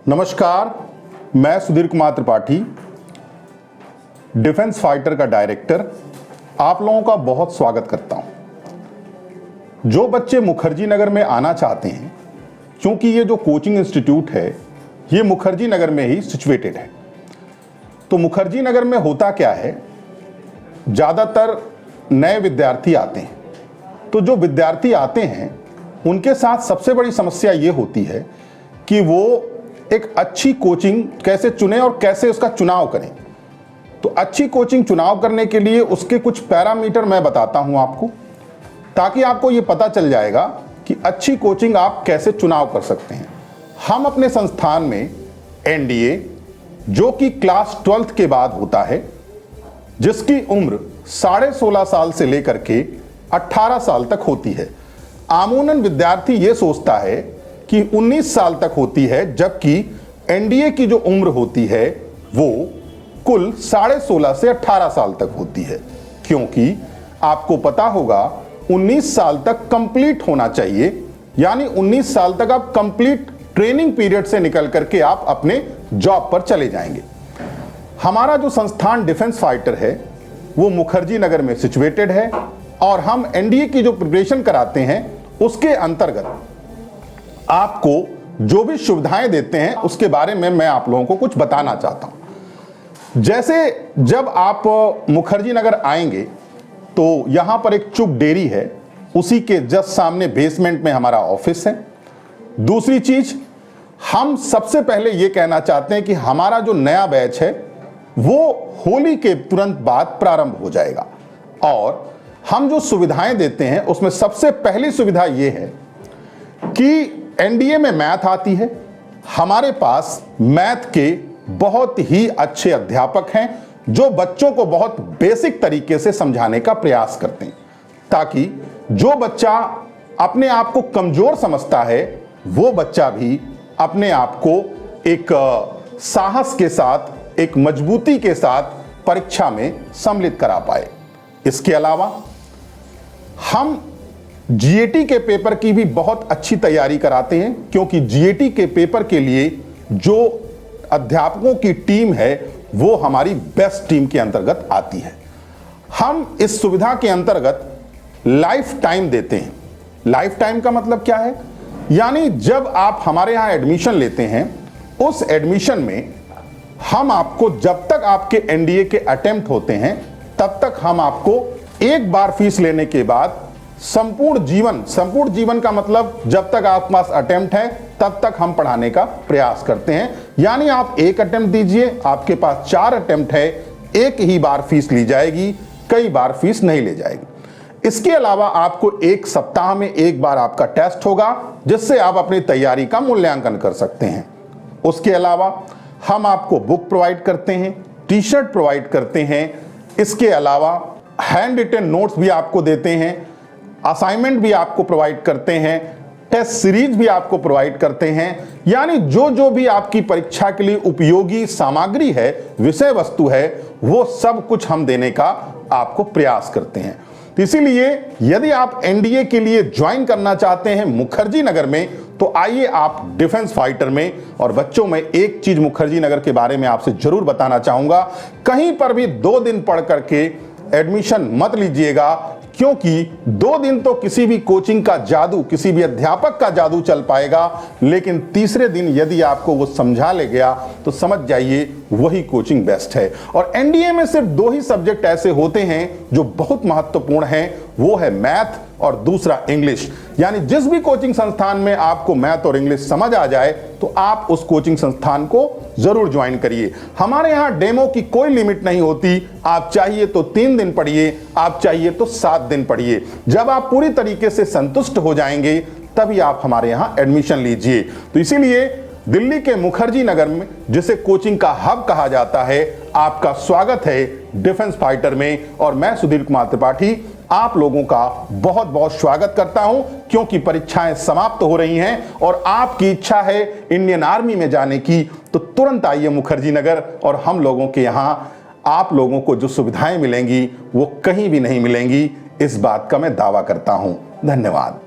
नमस्कार, मैं Sudhir Kumar Tripathi, defence fighter का डायरेक्टर, आप लोगों का बहुत स्वागत करता हूं। जो बच्चे मुखर्जी नगर में आना चाहते हैं, क्योंकि ये जो कोचिंग इंस्टीट्यूट है ये मुखर्जी नगर में ही सिचुएटेड है, तो मुखर्जी नगर में होता क्या है, ज़्यादातर नए विद्यार्थी आते हैं। तो जो विद्यार्थी आते हैं उनके साथ सबसे बड़ी समस्या ये होती है कि वो एक अच्छी कोचिंग कैसे चुनें और कैसे उसका चुनाव करें। तो अच्छी कोचिंग चुनाव करने के लिए उसके कुछ पैरामीटर मैं बताता हूं आपको, ताकि आपको ये पता चल जाएगा कि अच्छी कोचिंग आप कैसे चुनाव कर सकते हैं। हम अपने संस्थान में एनडीए, जो कि क्लास 12th के बाद होता है, जिसकी उम्र 16.5 साल से लेकर के 18 साल तक होती है। आमूनन विद्यार्थी ये सोचता है कि 19 साल तक होती है, जबकि एनडीए की जो उम्र होती है वो कुल 16.5 से 18 साल तक होती है, क्योंकि आपको पता होगा 19 साल तक कंप्लीट होना चाहिए, यानी 19 साल तक आप कंप्लीट ट्रेनिंग पीरियड से निकल करके आप अपने जॉब पर चले जाएंगे। हमारा जो संस्थान डिफेंस फाइटर है वो मुखर्जी नगर में सिचुएटेड है और हम एनडीए की जो प्रिपरेशन कराते हैं उसके अंतर्गत आपको जो भी सुविधाएं देते हैं उसके बारे में मैं आप लोगों को कुछ बताना चाहता हूं। जैसे जब आप मुखर्जी नगर आएंगे तो यहां पर एक चुग डेयरी है, उसी के जस्ट सामने बेसमेंट में हमारा ऑफिस है। दूसरी चीज, हम सबसे पहले यह कहना चाहते हैं कि हमारा जो नया बैच है वो होली के तुरंत बाद प्रारंभ हो जाएगा और हम जो सुविधाएं देते हैं उसमें सबसे पहली सुविधा यह है कि एनडीए में मैथ आती है। हमारे पास मैथ के बहुत ही अच्छे अध्यापक हैं जो बच्चों को बहुत बेसिक तरीके से समझाने का प्रयास करते हैं, ताकि जो बच्चा अपने आप को कमजोर समझता है वो बच्चा भी अपने आप को एक साहस के साथ, एक मजबूती के साथ परीक्षा में सम्मिलित करा पाए। इसके अलावा हम जीएटी के पेपर की भी बहुत अच्छी तैयारी कराते हैं, क्योंकि जीएटी के पेपर के लिए जो अध्यापकों की टीम है वो हमारी बेस्ट टीम के अंतर्गत आती है। हम इस सुविधा के अंतर्गत लाइफ टाइम देते हैं। लाइफ टाइम का मतलब क्या है, यानी जब आप हमारे यहां एडमिशन लेते हैं उस एडमिशन में हम आपको, जब तक आपके एनडीए के अटेम्प्ट होते हैं तब तक हम आपको एक बार फीस लेने के बाद संपूर्ण जीवन का मतलब जब तक आपके पास अटेम्प्ट है तब तक हम पढ़ाने का प्रयास करते हैं। यानी आप एक अटेम्प्ट दीजिए, आपके पास 4 अटेम्प्ट है, एक ही बार फीस ली जाएगी, कई बार फीस नहीं ले जाएगी। इसके अलावा आपको एक सप्ताह में एक बार आपका टेस्ट होगा, जिससे आप अपनी तैयारी का मूल्यांकन कर सकते हैं। उसके अलावा हम आपको बुक प्रोवाइड करते हैं, टी शर्ट प्रोवाइड करते हैं। इसके अलावा हैंड रिटन नोट्स भी आपको देते हैं, असाइनमेंट भी आपको प्रोवाइड करते हैं, टेस्ट सीरीज भी आपको प्रोवाइड करते हैं। यानी जो भी आपकी परीक्षा के लिए उपयोगी सामग्री है, विषय वस्तु है, वो सब कुछ हम देने का आपको प्रयास करते हैं। तो इसीलिए यदि आप एनडीए के लिए ज्वाइन करना चाहते हैं मुखर्जी नगर में, तो आइए आप डिफेंस फाइटर में। और बच्चों में एक चीज मुखर्जी नगर के बारे में आपसे जरूर बताना चाहूंगा, कहीं पर भी 2 दिन पढ़ करके एडमिशन मत लीजिएगा, क्योंकि 2 दिन तो किसी भी कोचिंग का जादू, किसी भी अध्यापक का जादू चल पाएगा, लेकिन तीसरे दिन यदि आपको वो समझा ले गया तो समझ जाइए वही कोचिंग बेस्ट है। और एनडीए में सिर्फ 2 ही सब्जेक्ट ऐसे होते हैं जो बहुत महत्वपूर्ण हैं, वो है मैथ और दूसरा इंग्लिश। यानी जिस भी कोचिंग संस्थान में आपको मैथ और इंग्लिश समझ आ जाए तो आप उस कोचिंग संस्थान को जरूर ज्वाइन करिए। हमारे यहाँ डेमो की कोई लिमिट नहीं होती, आप चाहिए तो 3 दिन पढ़िए, आप चाहिए तो 7 दिन पढ़िए। जब आप पूरी तरीके से संतुष्ट हो जाएंगे तभी आप हमारे यहाँ एडमिशन लीजिए। तो इसीलिए दिल्ली के मुखर्जी नगर में, जिसे कोचिंग का हब कहा जाता है, आपका स्वागत है डिफेंस फाइटर में। और मैं सुधीर कुमार त्रिपाठी आप लोगों का बहुत बहुत स्वागत करता हूं, क्योंकि परीक्षाएं समाप्त हो रही हैं और आपकी इच्छा है इंडियन आर्मी में जाने की, तो तुरंत आइए मुखर्जी नगर। और हम लोगों के यहां आप लोगों को जो सुविधाएं मिलेंगी वो कहीं भी नहीं मिलेंगी, इस बात का मैं दावा करता हूं। धन्यवाद।